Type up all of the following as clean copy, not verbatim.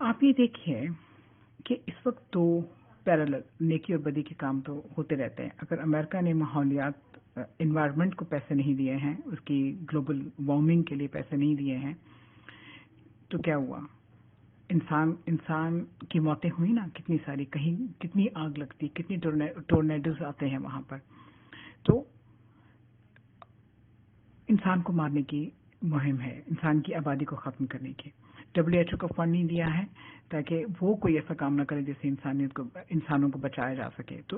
آپ یہ دیکھیے کہ اس وقت دو پیرالل نیکی اور بدی کے کام تو ہوتے رہتے ہیں. اگر امریکہ نے ماحولیات انوائرمنٹ کو پیسے نہیں دیے ہیں، اس کی گلوبل وارمنگ کے لیے پیسے نہیں دیے ہیں، تو کیا ہوا؟ انسان کی موتیں ہوئی نا، کتنی ساری، کہیں کتنی آگ لگتی، کتنی ٹورنیڈوز آتے ہیں وہاں پر. تو انسان کو مارنے کی مہم ہے، انسان کی آبادی کو ختم کرنے کی. WHO کو فنڈ نہیں دیا ہے تاکہ وہ کوئی ایسا کام نہ کرے جس سے انسانوں کو بچایا جا سکے. تو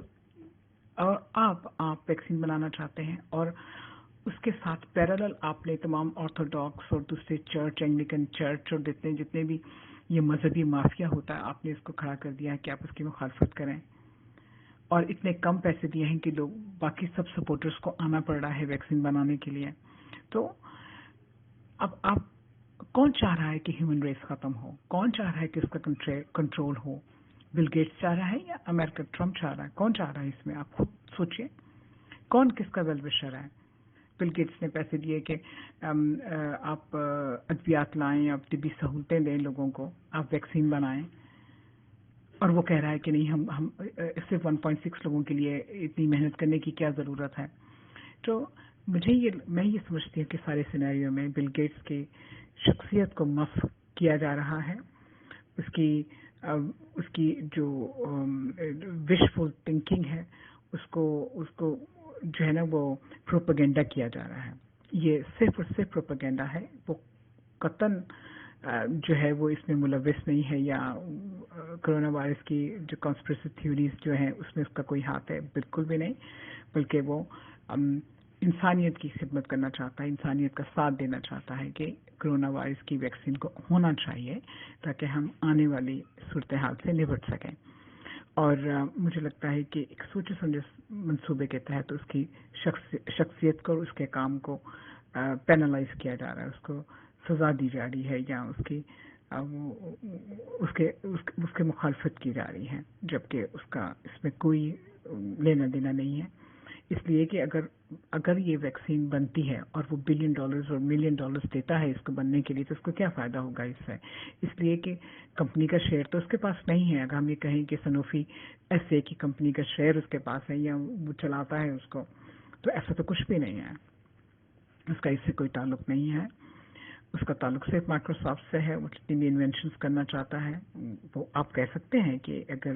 اور آپ ویکسین بنانا چاہتے ہیں، اور اس کے ساتھ پیرالل آپ نے تمام آرتھوڈاکس اور دوسرے چرچ، اینگلیکن چرچ اور جتنے بھی یہ مذہبی مافیا ہوتا ہے، آپ نے اس کو کھڑا کر دیا ہے کہ آپ اس کی مخالفت کریں. اور اتنے کم پیسے دیے ہیں کہ لوگ باقی سب سپورٹرز کو آنا پڑ رہا ہے ویکسین بنانے کے لیے. تو اب آپ کون چاہ رہا ہے کہ ہیومن ریس ختم ہو؟ کون چاہ رہا ہے کہ اس کا کنٹرول ہو؟ بل گیٹس چاہ رہا ہے یا امریکہ ٹرمپ چاہ رہا ہے؟ کون چاہ رہا ہے اس میں؟ آپ خود سوچئے، کون کس کا ویل وشر ہے؟ بل گیٹس نے پیسے دیے کہ آپ ادویات لائیں، آپ طبی سہولتیں دیں لوگوں کو، آپ ویکسین بنائیں، اور وہ کہہ رہا ہے کہ نہیں، ہم صرف 1.6 لوگوں کے لیے اتنی محنت کرنے کی کیا ضرورت ہے. تو میں یہ سمجھتی ہوں کہ سارے سینیریو میں بل گیٹس کی شخصیت کو مسخ کیا جا رہا ہے، اس کی جو وشفل تھنکنگ ہے اس کو جو ہے نا وہ پروپیگنڈا کیا جا رہا ہے. یہ صرف اور صرف پروپیگنڈا ہے، وہ قطعاً جو ہے وہ اس میں ملوث نہیں ہے، یا کرونا وائرس کی جو کانسپریسی تھیوریز جو ہیں اس میں اس کا کوئی ہاتھ ہے، بالکل بھی نہیں. بلکہ وہ انسانیت کی خدمت کرنا چاہتا ہے، انسانیت کا ساتھ دینا چاہتا ہے کہ کرونا وائرس کی ویکسین کو ہونا چاہیے تاکہ ہم آنے والی صورتحال سے نپٹ سکیں. اور مجھے لگتا ہے کہ ایک سوچے سمجھے منصوبے کے تحت اس کی شخصیت کو اور اس کے کام کو پینلائز کیا جا رہا ہے، اس کو سزا دی جا رہی ہے، یا اس کے مخالفت کی جا رہی ہے، جبکہ اس میں کوئی لینا دینا نہیں ہے. اس لیے کہ اگر یہ ویکسین بنتی ہے اور وہ $1 بلین اور $1 ملین دیتا ہے اس کو بننے کے لیے، تو اس کو کیا فائدہ ہوگا اس سے؟ اس لیے کہ کمپنی کا شیئر تو اس کے پاس نہیں ہے. اگر ہم یہ کہیں کہ سنوفی ایسے کی کمپنی کا شیئر اس کے پاس ہے یا وہ چلاتا ہے اس کو، تو ایسا تو کچھ بھی نہیں ہے. اس کا اس سے کوئی تعلق نہیں ہے. اس کا تعلق صرف مائکروسافٹ سے ہے. وہ جتنی بھی انوینشنز کرنا چاہتا ہے وہ آپ کہہ سکتے ہیں کہ اگر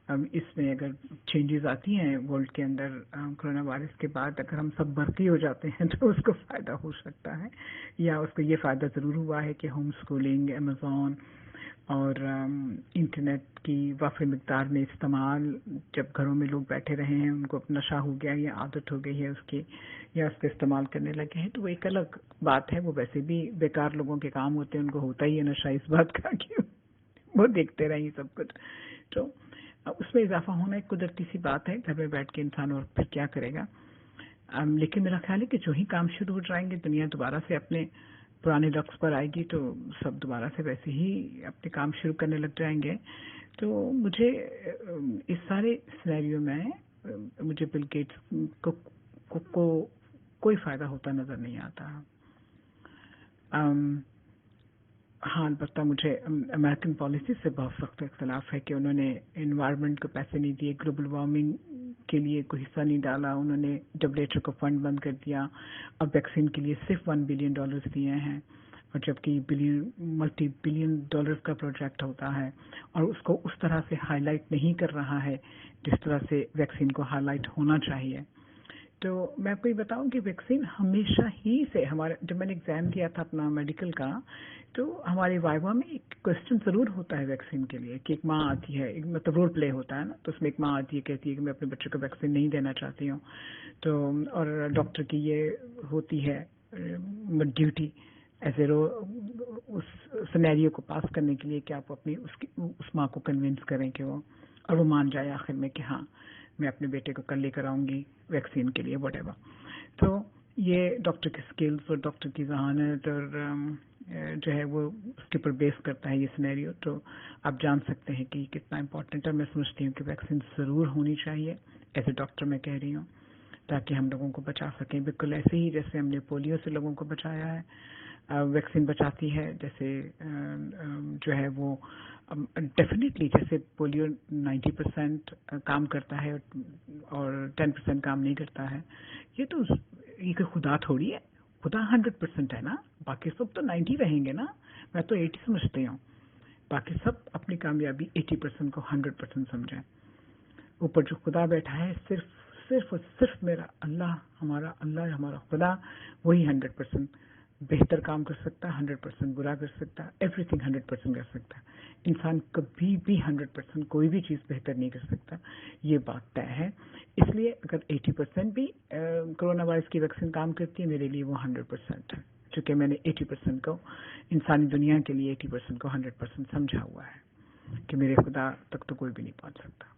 اس میں اگر چینجز آتی ہیں ورلڈ کے اندر کرونا وائرس کے بعد، اگر ہم سب برقی ہو جاتے ہیں تو اس کو فائدہ ہو سکتا ہے، یا اس کو یہ فائدہ ضرور ہوا ہے کہ ہوم اسکولنگ، امیزون اور انٹرنیٹ کی وافر مقدار میں استعمال، جب گھروں میں لوگ بیٹھے رہے ہیں، ان کو نشہ ہو گیا یا عادت ہو گئی ہے اس کی، یا اس کا استعمال کرنے لگے ہیں، تو وہ ایک الگ بات ہے. وہ ویسے بھی بیکار لوگوں کے کام ہوتے ہیں، ان کو ہوتا ہی ہے نشہ اس بات کا کہ وہ دیکھتے رہیں سب کچھ. تو اس میں اضافہ ہونا ایک قدرتی سی بات ہے، گھر میں بیٹھ کے انسان اور پھر کیا کرے گا. لیکن میرا خیال ہے کہ جو ہی کام شروع ہو جائیں گے، دنیا دوبارہ سے اپنے پرانے رقص پر آئے گی، تو سب دوبارہ سے ویسے ہی اپنے کام شروع کرنے لگ جائیں گے. تو مجھے اس سارے سینیریو میں مجھے بل گیٹس کو کوئی فائدہ ہوتا نظر نہیں آتا. ہاں، البتہ مجھے امریکن پالیسی سے بہت سخت اختلاف ہے کہ انہوں نے انوائرمنٹ کو پیسے نہیں دیے، گلوبل وارمنگ کے لیے کوئی حصہ نہیں ڈالا، انہوں نے WHO کو فنڈ بند کر دیا، اب ویکسین کے لیے صرف $1 بلین دیے ہیں، اور جبکہ ملٹی بلین ڈالرز کا پروجیکٹ ہوتا ہے، اور اس کو اس طرح سے ہائی لائٹ نہیں کر رہا ہے جس طرح سے ویکسین کو ہائی لائٹ ہونا چاہیے. تو میں آپ کو یہ بتاؤں کہ ویکسین ہمیشہ ہی سے جب میں نے ایگزام دیا تھا اپنا میڈیکل کا، تو ہمارے وائوا میں ایک کوشچن ضرور ہوتا ہے ویکسین کے لیے، کہ ایک ماں آتی ہے، مطلب رول پلے ہوتا ہے نا، تو اس میں ایک ماں آتی ہے، کہتی ہے کہ میں اپنے بچے کو ویکسین نہیں دینا چاہتی ہوں، تو اور ڈاکٹر کی یہ ہوتی ہے ڈیوٹی ایز اے اس سینیریو کو پاس کرنے کے لیے کہ آپ اپنی اس ماں کو کنونس کریں کہ اور وہ مان جائے آخر میں کہ ہاں میں اپنے بیٹے کو کل لے کر آؤں گی ویکسین کے لیے وٹ ایور. تو یہ ڈاکٹر کی سکلز اور ڈاکٹر کی ذہانت اور جو ہے وہ اس کے اوپر بیس کرتا ہے یہ سینیریو. تو آپ جان سکتے ہیں کہ کتنا امپورٹنٹ ہے. میں سمجھتی ہوں کہ ویکسین ضرور ہونی چاہیے، ایز اے ڈاکٹر میں کہہ رہی ہوں، تاکہ ہم لوگوں کو بچا سکیں، بالکل ایسے ہی جیسے ہم نے پولیو سے لوگوں کو بچایا ہے. ویکسین بچاتی ہے، جیسے جو ہے وہ ڈیفینیٹلی جیسے پولیو 90% کام کرتا ہے اور 10% کام نہیں کرتا ہے. یہ تو یہ خدا تھوڑی ہے، خدا 100% ہے نا، باقی سب تو 90 رہیں گے نا. میں تو 80 سمجھتی ہوں، باقی سب اپنی کامیابی 80% کو 100% سمجھیں. اوپر جو خدا بیٹھا ہے صرف میرا اللہ، ہمارا خدا، وہی 100% بہتر کام کر سکتا ہے، 100% برا کر سکتا ہے، ایوری تھنگ 100% کر سکتا ہے. انسان کبھی بھی 100% کوئی بھی چیز بہتر نہیں کر سکتا، یہ بات طے ہے. اس لیے اگر 80% بھی کرونا وائرس کی ویکسین کام کرتی ہے، میرے لیے وہ 100% ہے، چونکہ میں نے 80% کو انسانی دنیا کے لیے 80% کو 100% سمجھا ہوا ہے کہ میرے خدا تک تو کوئی بھی نہیں پہنچ سکتا.